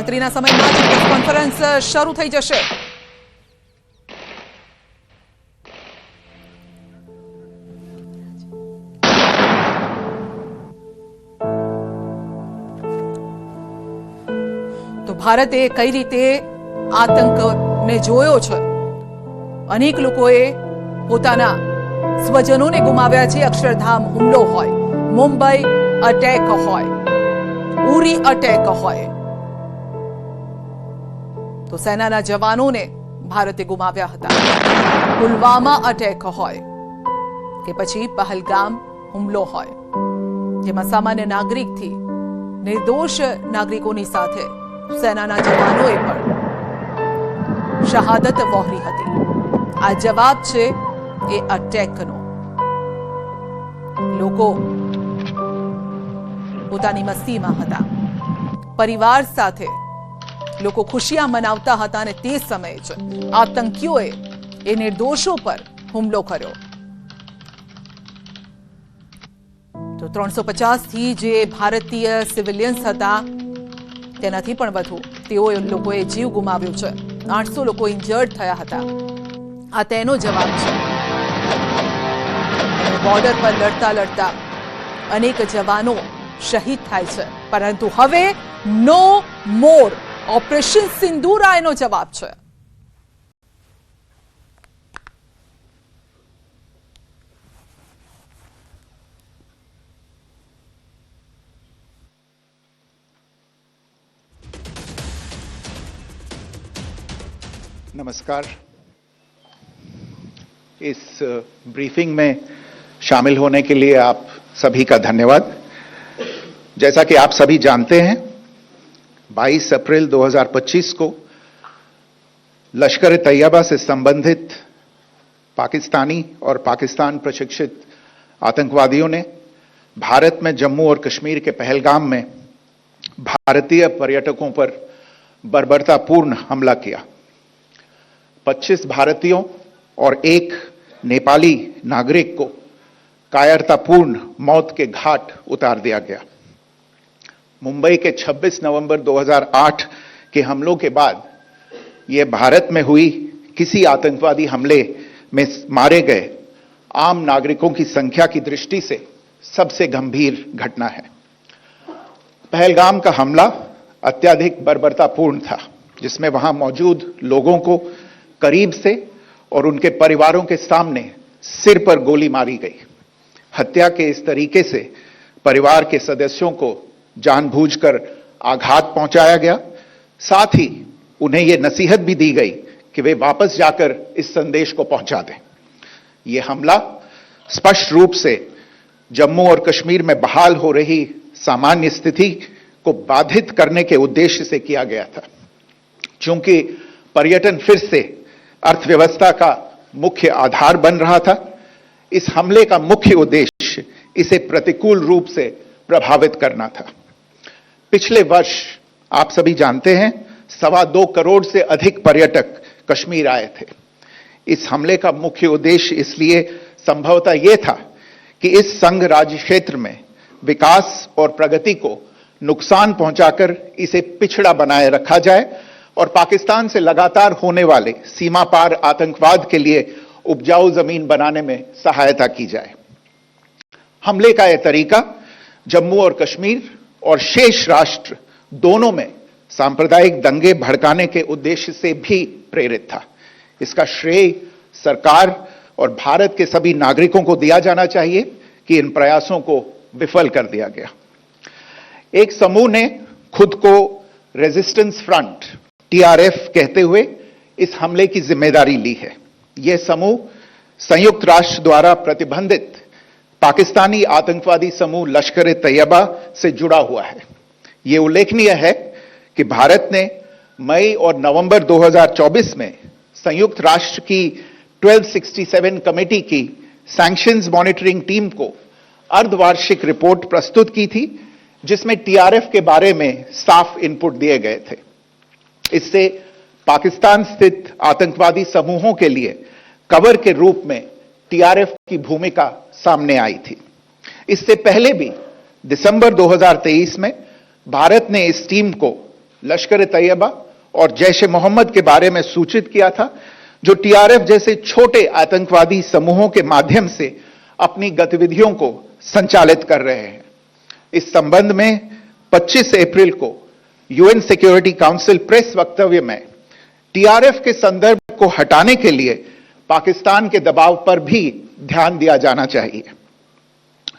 ગણતરીના સમયમાં જ પ્રેસ કોન્ફરન્સ શરૂ થઈ જશે. તો ભારતે કઈ રીતે આતંકને જોયો છે. અનેક લોકોએ પોતાના સ્વજનોને ગુમાવ્યા છે. અક્ષરધામ હુમલો હોય, મુંબઈ અટેક હોય, ઉરી અટેક હોય, તો સેનાના જવાનોને ભારતે ગુમાવ્યા હતા. પુલવામા અટેક હોય કે પછી પહલગામ હુમલો હોય, જેમાં સામાન્ય નાગરિકથી નિર્દોષ નાગરિકોની સાથે સેનાના જવાનોએ પણ શહાદત વહોરી હતી. આ જવાબ છે એ અટેકનો. લોકો પોતાની મસ્તીમાં હતા, પરિવાર સાથે લોકો ખુશિયા મનાવતા હતા, અને તે સમયે જ આતંકીઓએ એ નિર્દોષો પર હુમલો કર્યો. તો 350 થી જે ભારતીય સિવિલિયન્સ હતા તેનાથી પણ વધુ લોકોએ જીવ ગુમાવ્યો છે. 800 લોકો ઇન્જર્ડ થયા હતા. આ તેનો જવાબ છે. બોર્ડર પર લડતા લડતા અનેક જવાનો શહીદ થાય છે, પરંતુ હવે નો મોર. ઓપરેશન સિંદૂર આ એનો જવાબ છે. नमस्कार. इस ब्रीफिंग में शामिल होने के लिए आप सभी का धन्यवाद. जैसा कि आप सभी जानते हैं, 22 अप्रैल 2025 को लश्कर ए तैयबा से संबंधित पाकिस्तानी और पाकिस्तान प्रशिक्षित आतंकवादियों ने भारत में जम्मू और कश्मीर के पहलगाम में भारतीय पर्यटकों पर बर्बरतापूर्ण हमला किया. 25 भारतीयों और एक नेपाली नागरिक को कायरतापूर्ण मौत के घाट उतार दिया गया. मुंबई के 26 नवंबर 2008 के हमलों के बाद यह भारत में हुई किसी आतंकवादी हमले में मारे गए आम नागरिकों की संख्या की दृष्टि से सबसे गंभीर घटना है. पहलगाम का हमला अत्यधिक बर्बरतापूर्ण था, जिसमें वहां मौजूद लोगों को करीब से और उनके परिवारों के सामने सिर पर गोली मारी गई. हत्या के इस तरीके से परिवार के सदस्यों को जानबूझकर आघात पहुंचाया गया. साथ ही उन्हें यह नसीहत भी दी गई कि वे वापस जाकर इस संदेश को पहुंचा दें. यह हमला स्पष्ट रूप से जम्मू और कश्मीर में बहाल हो रही सामान्य स्थिति को बाधित करने के उद्देश्य से किया गया था. चूंकि पर्यटन फिर से अर्थव्यवस्था का मुख्य आधार बन रहा था, इस हमले का मुख्य उद्देश्य इसे प्रतिकूल रूप से प्रभावित करना था. पिछले वर्ष आप सभी जानते हैं 2.25 करोड़ से अधिक पर्यटक कश्मीर आए थे. इस हमले का मुख्य उद्देश्य इसलिए संभवतः यह था कि इस संघ राज्य क्षेत्र में विकास और प्रगति को नुकसान पहुंचाकर इसे पिछड़ा बनाए रखा जाए और पाकिस्तान से लगातार होने वाले सीमा पार आतंकवाद के लिए उपजाऊ जमीन बनाने में सहायता की जाए. हमले का यह तरीका जम्मू और कश्मीर और शेष राष्ट्र दोनों में सांप्रदायिक दंगे भड़काने के उद्देश्य से भी प्रेरित था. इसका श्रेय सरकार और भारत के सभी नागरिकों को दिया जाना चाहिए कि इन प्रयासों को विफल कर दिया गया. एक समूह ने खुद को रेजिस्टेंस फ्रंट TRF कहते हुए इस हमले की जिम्मेदारी ली है. यह समूह संयुक्त राष्ट्र द्वारा प्रतिबंधित पाकिस्तानी आतंकवादी समूह लश्कर ए तैयबा से जुड़ा हुआ है. यह उल्लेखनीय है कि भारत ने मई और नवंबर 2024 में संयुक्त राष्ट्र की 1267 कमेटी की सैंक्शंस मॉनिटरिंग टीम को अर्धवार्षिक रिपोर्ट प्रस्तुत की थी, जिसमें TRF के बारे में साफ इनपुट दिए गए थे. इससे पाकिस्तान स्थित आतंकवादी समूहों के लिए कवर के रूप में TRF की भूमिका सामने आई थी. इससे पहले भी दिसंबर 2023 में भारत ने इस टीम को लश्कर तैयबा और जैश ए मोहम्मद के बारे में सूचित किया था, जो टीआरएफ जैसे छोटे आतंकवादी समूहों के माध्यम से अपनी गतिविधियों को संचालित कर रहे हैं। इस संबंध में 25 अप्रैल को यूएन सिक्योरिटी काउंसिल प्रेस वक्तव्य में टीआरएफ के संदर्भ को हटाने के लिए पाकिस्तान के दबाव पर भी ध्यान दिया जाना चाहिए।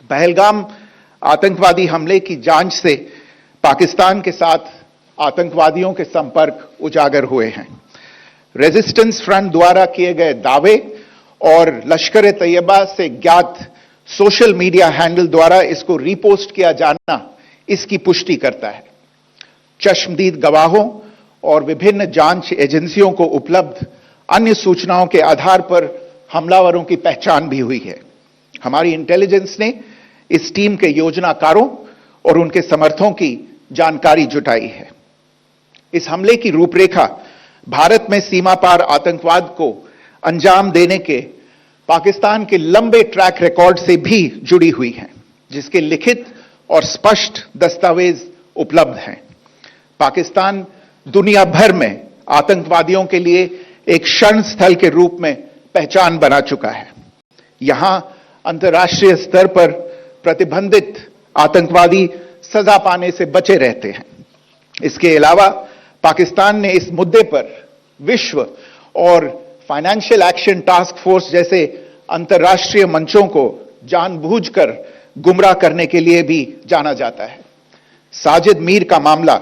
पहलगाम आतंकवादी हमले की जांच से पाकिस्तान के साथ आतंकवादियों के संपर्क उजागर हुए हैं। रेजिस्टेंस फ्रंट द्वारा किए गए दावे और लश्कर तैयबा से ज्ञात सोशल मीडिया हैंडल द्वारा इसको रीपोस्ट किया जाना इसकी पुष्टि करता है। चश्मदीद गवाहों और विभिन्न जांच एजेंसियों को उपलब्ध अन्य सूचनाओं के आधार पर हमलावरों की पहचान भी हुई है। हमारी इंटेलिजेंस ने इस टीम के योजनाकारों और उनके समर्थकों की जानकारी जुटाई है। इस हमले की रूपरेखा भारत में सीमा पार आतंकवाद को अंजाम देने के पाकिस्तान के लंबे ट्रैक रिकॉर्ड से भी जुड़ी हुई है, जिसके लिखित और स्पष्ट दस्तावेज उपलब्ध हैं। पाकिस्तान दुनिया भर में आतंकवादियों के लिए एक शरण स्थल के रूप में पहचान बना चुका है। यहां अंतर्राष्ट्रीय स्तर पर प्रतिबंधित आतंकवादी सजा पाने से बचे रहते हैं। इसके अलावा पाकिस्तान ने इस मुद्दे पर विश्व और फाइनेंशियल एक्शन टास्क फोर्स जैसे अंतर्राष्ट्रीय मंचों को जानबूझकर गुमराह करने के लिए भी जाना जाता है। साजिद मीर का मामला,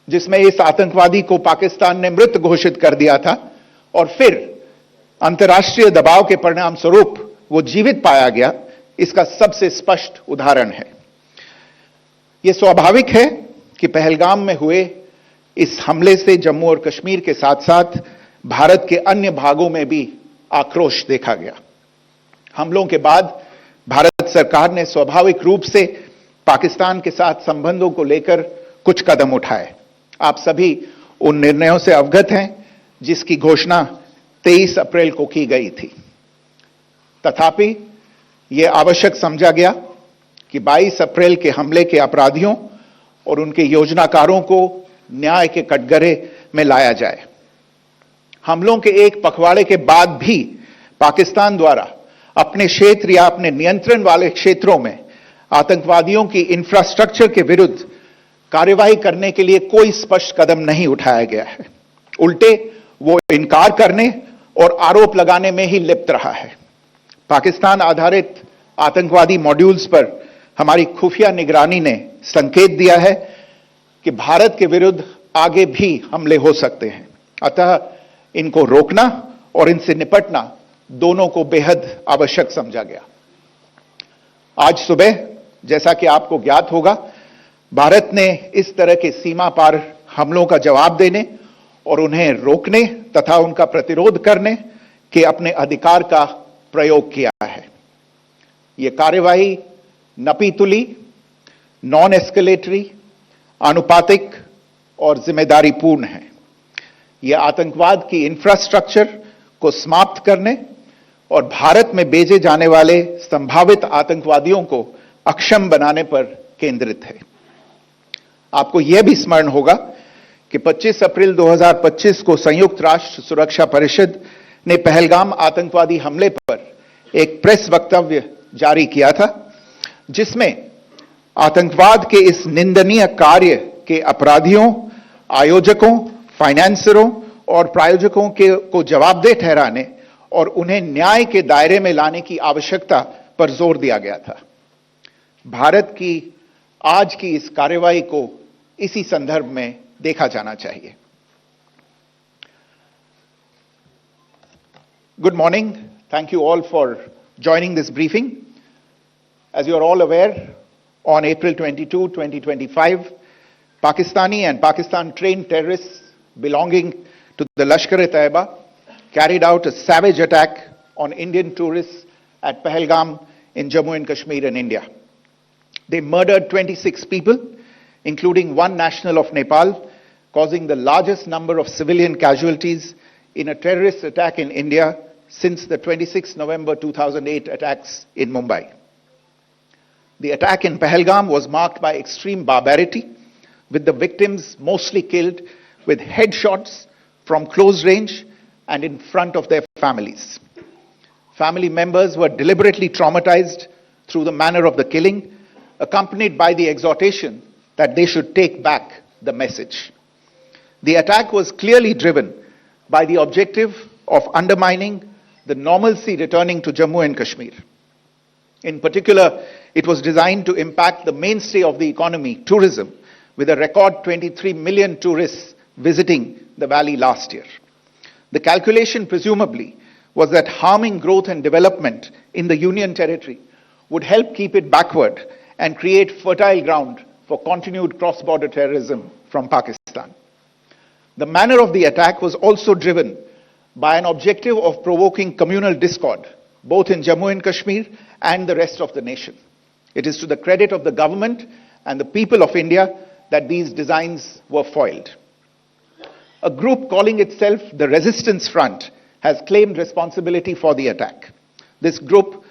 जिसमें इस आतंकवादी को पाकिस्तान ने मृत घोषित कर दिया था और फिर अंतर्राष्ट्रीय दबाव के परिणाम स्वरूप वो जीवित पाया गया, इसका सबसे स्पष्ट उदाहरण है। यह स्वाभाविक है कि पहलगाम में हुए इस हमले से जम्मू और कश्मीर के साथ साथ भारत के अन्य भागों में भी आक्रोश देखा गया। हमलों के बाद भारत सरकार ने स्वाभाविक रूप से पाकिस्तान के साथ संबंधों को लेकर कुछ कदम उठाए। आप सभी उन निर्णयों से अवगत हैं जिसकी घोषणा 23 अप्रैल को की गई थी। तथापि यह आवश्यक समझा गया कि 22 अप्रैल के हमले के अपराधियों और उनके योजनाकारों को न्याय के कटघरे में लाया जाए। हमलों के एक पखवाड़े के बाद भी पाकिस्तान द्वारा अपने क्षेत्र या अपने नियंत्रण वाले क्षेत्रों में आतंकवादियों की इंफ्रास्ट्रक्चर के विरुद्ध कार्रवाई करने के लिए कोई स्पष्ट कदम नहीं उठाया गया है। उल्टे वो इनकार करने और आरोप लगाने में ही लिप्त रहा है। पाकिस्तान आधारित आतंकवादी मॉड्यूल्स पर हमारी खुफिया निगरानी ने संकेत दिया है कि भारत के विरुद्ध आगे भी हमले हो सकते हैं। अतः इनको रोकना और इनसे निपटना दोनों को बेहद आवश्यक समझा गया। आज सुबह, जैसा कि आपको ज्ञात होगा, भारत ने इस तरह के सीमा पार हमलों का जवाब देने और उन्हें रोकने तथा उनका प्रतिरोध करने के अपने अधिकार का प्रयोग किया है। यह कार्यवाही नपीतुली, नॉन एस्केलेटरी, आनुपातिक और जिम्मेदारीपूर्ण है। यह आतंकवाद की इंफ्रास्ट्रक्चर को समाप्त करने और भारत में भेजे जाने वाले संभावित आतंकवादियों को अक्षम बनाने पर केंद्रित है। आपको यह भी स्मरण होगा कि 25 अप्रैल 2025 को संयुक्त राष्ट्र सुरक्षा परिषद ने पहलगाम आतंकवादी हमले पर एक प्रेस वक्तव्य जारी किया था, जिसमें आतंकवाद के इस निंदनीय कार्य के अपराधियों, आयोजकों, फाइनेंसरों और प्रायोजकों को जवाबदेह ठहराने और उन्हें न्याय के दायरे में लाने की आवश्यकता पर जोर दिया गया था। भारत की आज की इस कार्रवाई को इसी संदर्भ में देखा जाना चाहिए। Good morning. Thank you all for joining this briefing. As you are all aware, on April 22, 2025, Pakistani and Pakistan-trained terrorists belonging to the Lashkar-e-Taiba carried out a savage attack on Indian tourists at Pahalgam in Jammu and Kashmir in India. They murdered 26 people, including one national of Nepal, causing the largest number of civilian casualties in a terrorist attack in India since the 26 November 2008 attacks in Mumbai. The attack in Pahalgam was marked by extreme barbarity, with the victims mostly killed with headshots from close range and in front of their families. Family members were deliberately traumatized through the manner of the killing, accompanied by the exhortation that they should take back the message. The attack was clearly driven by the objective of undermining the normalcy returning to Jammu and Kashmir. In particular, it was designed to impact the mainstay of the economy, tourism, with a record 23 million tourists visiting the valley last year. The calculation presumably was that harming growth and development in the Union Territory would help keep it backward and create fertile ground for continued cross-border terrorism from Pakistan. The manner of the attack was also driven by an objective of provoking communal discord, both in Jammu and Kashmir and the rest of the nation. It is to the credit of the government and the people of India that these designs were foiled. A group calling itself the Resistance Front has claimed responsibility for the attack. This group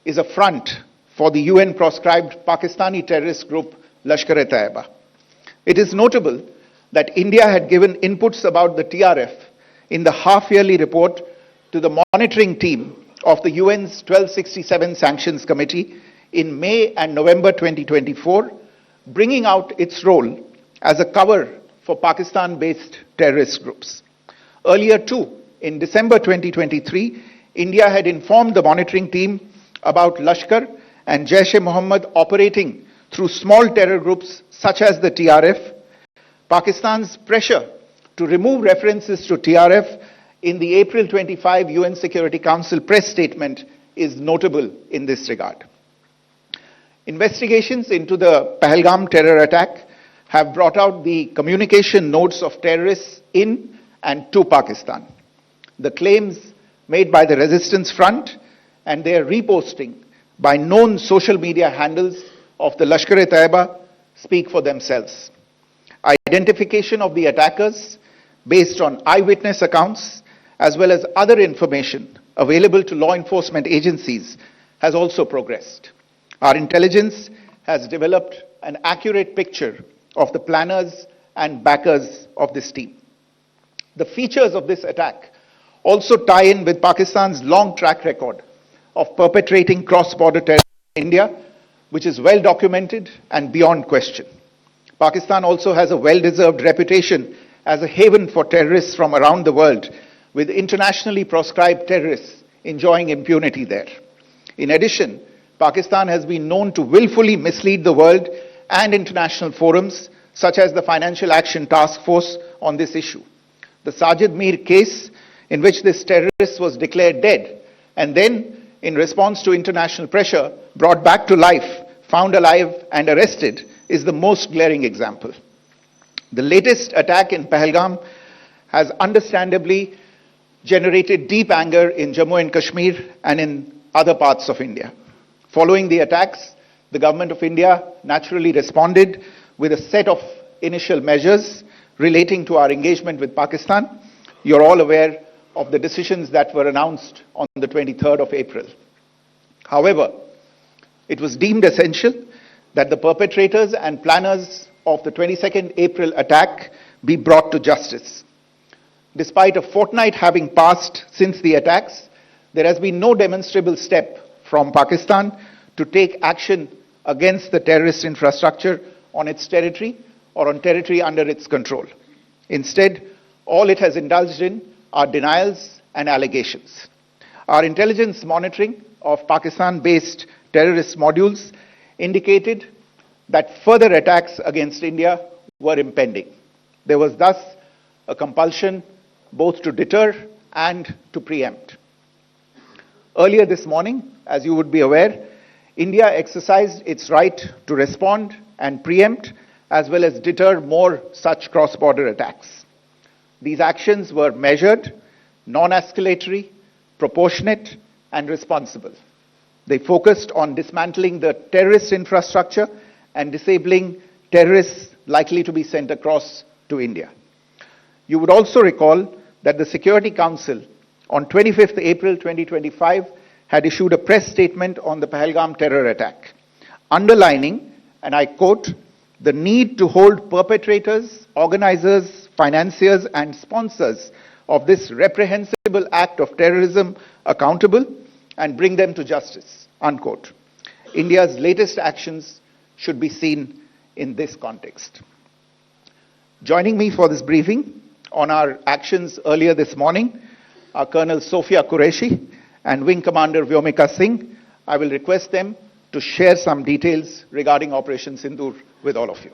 is a front for the UN-proscribed Pakistani terrorist group Lashkar-e-Taiba. It is notable that India had given inputs about the TRF in the half-yearly report to the monitoring team of the UN's 1267 Sanctions Committee in May and November 2024, bringing out its role as a cover for Pakistan-based terrorist groups. Earlier too, in December 2023, India had informed the monitoring team about Lashkar and Jaish-e-Mohammed operating through small terror groups such as the TRF. Pakistan's pressure to remove references to TRF in the April 25 UN Security Council press statement is notable in this regard. Investigations into the Pahalgam terror attack have brought out the communication notes of terrorists in and to Pakistan. The claims made by the Resistance Front and their reposting by known social media handles of the Lashkar-e-Taiba speak for themselves. Identification of the attackers based on eyewitness accounts as well as other information available to law enforcement agencies has also progressed. Our intelligence has developed an accurate picture of the planners and backers of this team. The features of this attack also tie in with Pakistan's long track record of perpetrating cross-border terrorism in India, which is well documented and beyond question. Pakistan also has a well-deserved reputation as a haven for terrorists from around the world, with internationally proscribed terrorists enjoying impunity there. In addition, Pakistan has been known to willfully mislead the world and international forums, such as the Financial Action Task Force, on this issue. The Sajid Mir case, in which this terrorist was declared dead and then, in response to international pressure, brought back to life, found alive and arrested, is the most glaring example. The latest attack in Pahalgam has understandably generated deep anger in Jammu and Kashmir and in other parts of India. Following the attacks, the government of India naturally responded with a set of initial measures relating to our engagement with Pakistan. You're all aware of the decisions that were announced on the 23rd of April. However, it was deemed essential that the perpetrators and planners of the 22nd April attack be brought to justice. Despite a fortnight having passed since the attacks, there has been no demonstrable step from Pakistan to take action against the terrorist infrastructure on its territory or on territory under its control. Instead, all it has indulged in are denials and allegations. Our intelligence monitoring of Pakistan-based terrorist modules indicated that further attacks against India were impending. There was thus a compulsion both to deter and to preempt. Earlier this morning, as you would be aware, India exercised its right to respond and preempt as well as deter more such cross-border attacks. These actions were measured, non-escalatory, proportionate, and responsible. They focused on dismantling the terrorist infrastructure and disabling terrorists likely to be sent across to India. You would also recall that the Security Council on 25th April 2025 had issued a press statement on the Pahalgam terror attack, underlining, and I quote, the need to hold perpetrators, organizers, financiers, and sponsors of this reprehensible act of terrorism accountable and bring them to justice, unquote. India's latest actions should be seen in this context. Joining me for this briefing on our actions earlier this morning are Colonel Sophia Qureshi and Wing Commander Vyomika Singh. I will request them to share some details regarding Operation Sindoor with all of you.